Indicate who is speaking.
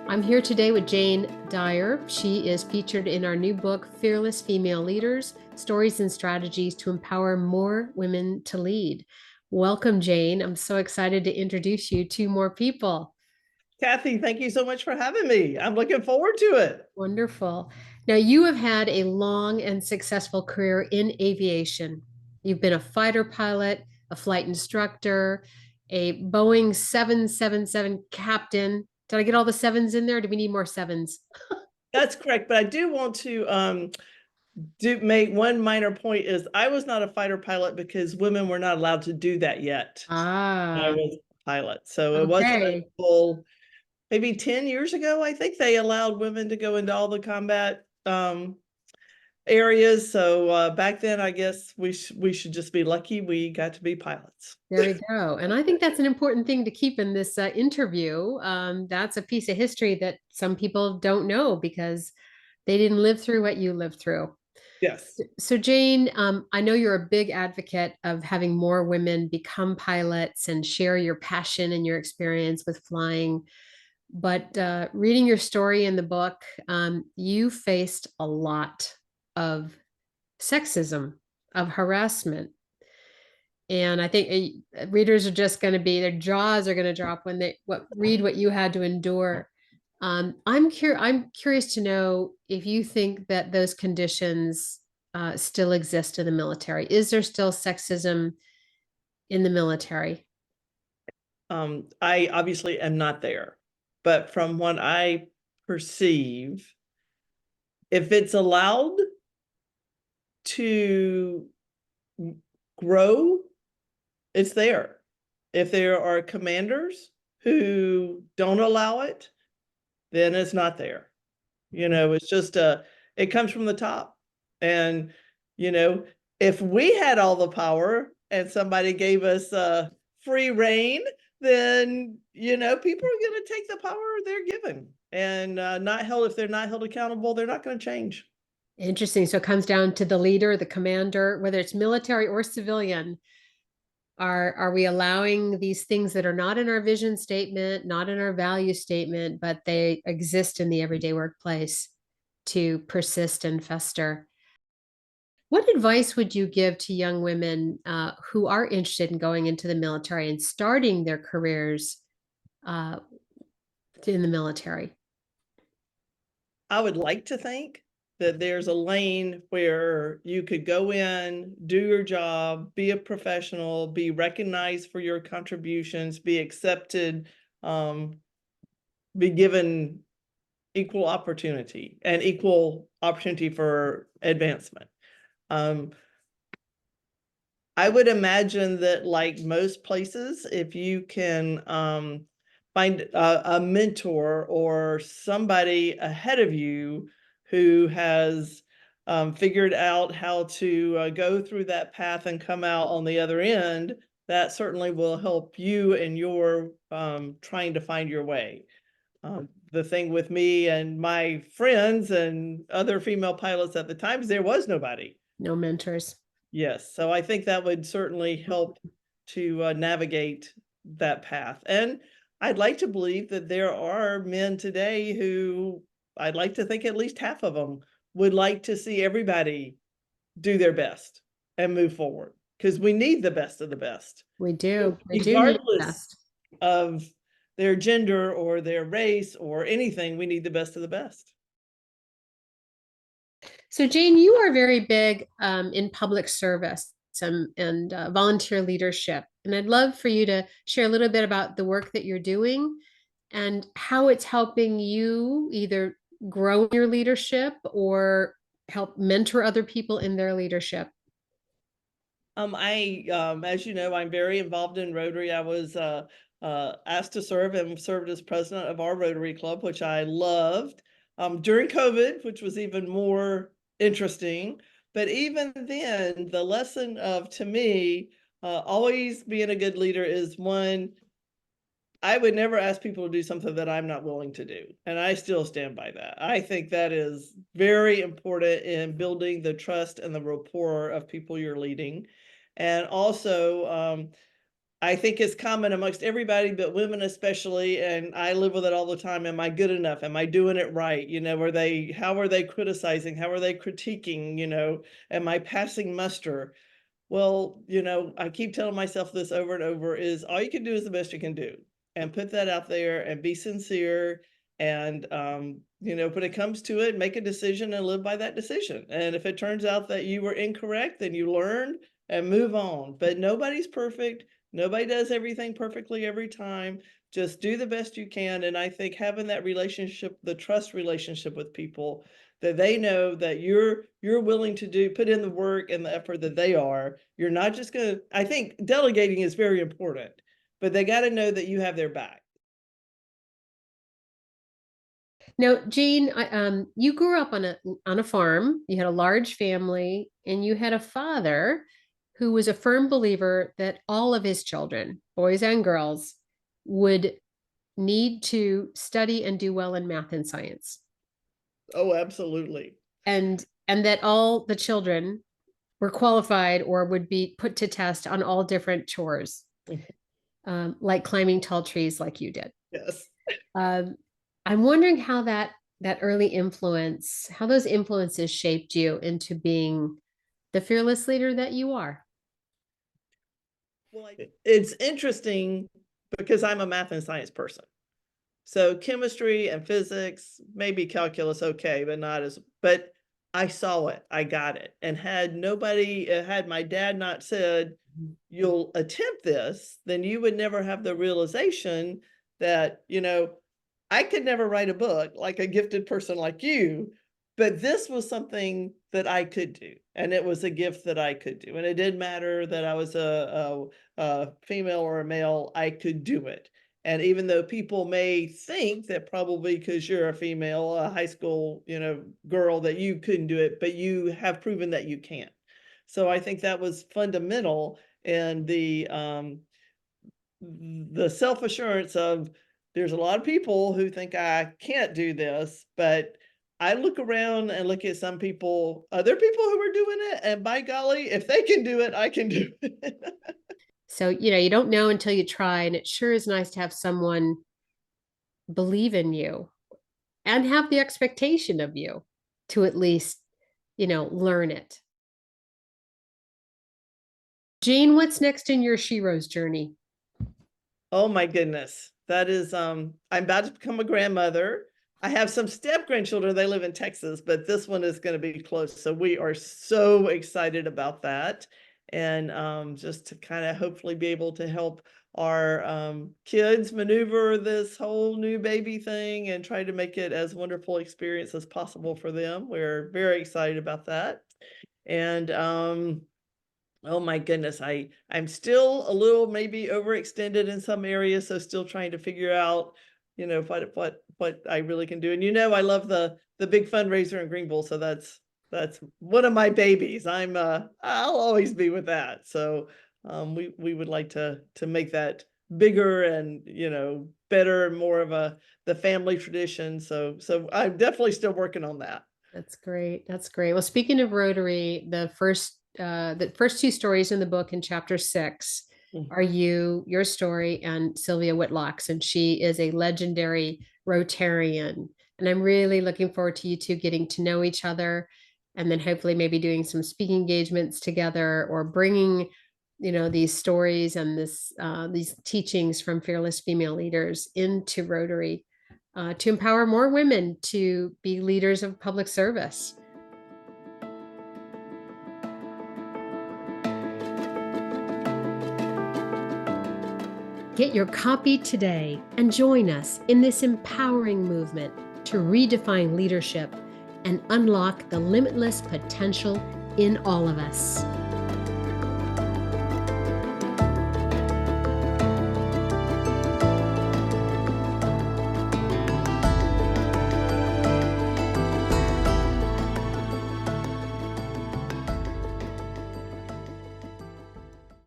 Speaker 1: I'm here today with Jane Dyer. She is featured in our new book, Fearless Female Leaders, Stories and Strategies to Empower More Women to Lead. Welcome, Jane. I'm so excited to introduce you to more people.
Speaker 2: Kathy, thank you so much for having me. I'm looking forward to it.
Speaker 1: Wonderful. Now, you have had a long and successful career in aviation. You've been a fighter pilot, a flight instructor, a Boeing 777 captain. Did I get all the sevens in there? Do we need more sevens?
Speaker 2: That's correct, but I do want to make one minor point is I was not a fighter pilot because women were not allowed to do that yet. I
Speaker 1: Ah,
Speaker 2: was a pilot. So it wasn't
Speaker 1: okay.
Speaker 2: until maybe 10 years ago, I think they allowed women to go into all the combat areas. So back then, I guess we should just be lucky we got to be pilots.
Speaker 1: There we go. And I think that's an important thing to keep in this interview. That's a piece of history that some people don't know because they didn't live through what you lived through.
Speaker 2: Yes.
Speaker 1: So, Jane, I know you're a big advocate of having more women become pilots and share your passion and your experience with flying. But reading your story in the book, you faced a lot of sexism, of harassment. And I think readers are just going to be, their jaws are going to drop when they read what you had to endure. I'm curious to know if you think that those conditions still exist in the military. Is there still sexism in the military?
Speaker 2: I obviously am not there, but from what I perceive, if it's allowed to grow, it's there. If there are commanders who don't allow it, then it's not there. It's just it comes from the top. And, if we had all the power and somebody gave us free reign, then, people are going to take the power they're given and not held, if they're not held accountable, they're not going to change.
Speaker 1: Interesting. So it comes down to the leader, the commander, whether it's military or civilian. Are we allowing these things that are not in our vision statement, not in our value statement, but they exist in the everyday workplace to persist and fester? What advice would you give to young women who are interested in going into the military and starting their careers uh, in the military?
Speaker 2: I would like to think that there's a lane where you could go in, do your job, be a professional, be recognized for your contributions, be accepted, be given equal opportunity and equal opportunity for advancement. I would imagine that, like most places, if you can find a mentor or somebody ahead of you who has figured out how to go through that path and come out on the other end, that certainly will help you in your trying to find your way. The thing with me and my friends and other female pilots at the time is there was nobody.
Speaker 1: No mentors.
Speaker 2: Yes, so I think that would certainly help to navigate that path. And I'd like to believe that there are men today who, I'd like to think at least half of them would like to see everybody do their best and move forward, because we need the best of the best,
Speaker 1: We do. We do need the
Speaker 2: regardless
Speaker 1: best.
Speaker 2: of their gender or their race or anything. We need the best of the best.
Speaker 1: So, Jane, you are very big in public service and volunteer leadership. And I'd love for you to share a little bit about the work that you're doing and how it's helping you either grow your leadership or help mentor other people in their leadership.
Speaker 2: As you know, I'm very involved in Rotary. I was asked to serve and served as president of our Rotary Club, which I loved during COVID, which was even more interesting. But even then, the lesson of, to me, always being a good leader is one, I would never ask people to do something that I'm not willing to do. And I still stand by that. I think that is very important in building the trust and the rapport of people you're leading. And also, I think it's common amongst everybody, but women especially, and I live with it all the time. Am I good enough? Am I doing it right? How are they criticizing? How are they critiquing? Am I passing muster? Well, I keep telling myself this over and over is all you can do is the best you can do and put that out there and be sincere. And, when it comes to it, make a decision and live by that decision. And if it turns out that you were incorrect, then you learn and move on. But nobody's perfect. Nobody does everything perfectly every time. Just do the best you can. And I think having that relationship, the trust relationship with people, that they know that you're willing to put in the work and the effort that they are. You're not just gonna, I think delegating is very important, but they got to know that you have their back.
Speaker 1: Now, Jean, you grew up on a farm. You had a large family, and you had a father who was a firm believer that all of his children, boys and girls, would need to study and do well in math and science,
Speaker 2: Oh, absolutely.
Speaker 1: and that all the children were qualified or would be put to test on all different chores, like climbing tall trees, like you did.
Speaker 2: Yes.
Speaker 1: Um, I'm wondering how that early influence, how those influences shaped you into being the fearless leader that you are.
Speaker 2: Well, it's interesting because I'm a math and science person. So chemistry and physics, maybe calculus, okay, but not as, but I saw it, I got it. And had my dad not said, you'll attempt this, then you would never have the realization that, I could never write a book like a gifted person like you, but this was something that I could do. And it was a gift that I could do. And it didn't matter that I was a female or a male, I could do it. And even though people may think that probably because you're a female, a high school, girl, that you couldn't do it, but you have proven that you can. So I think that was fundamental in the self-assurance of there's a lot of people who think I can't do this, but I look around and look at some people, other people who are doing it, and by golly, if they can do it, I can do it.
Speaker 1: So, you don't know until you try, and it sure is nice to have someone believe in you and have the expectation of you to at least, learn it. Jean, what's next in your Sheroes journey?
Speaker 2: Oh my goodness. That is, I'm about to become a grandmother. I have some step grandchildren. They live in Texas, but this one is going to be close. So we are so excited about that. And just to kind of hopefully be able to help our kids maneuver this whole new baby thing and try to make it as wonderful experience as possible for them. We're very excited about that. And oh my goodness, I'm still a little maybe overextended in some areas, so still trying to figure out, what I really can do. And I love the big fundraiser in Greenville, so that's one of my babies. I'll always be with that. So we would like to make that bigger and better and more of the family tradition. So I'm definitely still working on that.
Speaker 1: That's great. That's great. Well, speaking of Rotary, the first two stories in the book in chapter 6
Speaker 2: Mhm.
Speaker 1: are your story and Sylvia Whitlock's, and she is a legendary Rotarian. And I'm really looking forward to you two getting to know each other, and then hopefully maybe doing some speaking engagements together, or bringing, these stories and these teachings from fearless female leaders into Rotary, to empower more women to be leaders of public service. Get your copy today and join us in this empowering movement to redefine leadership and unlock the limitless potential in all of us.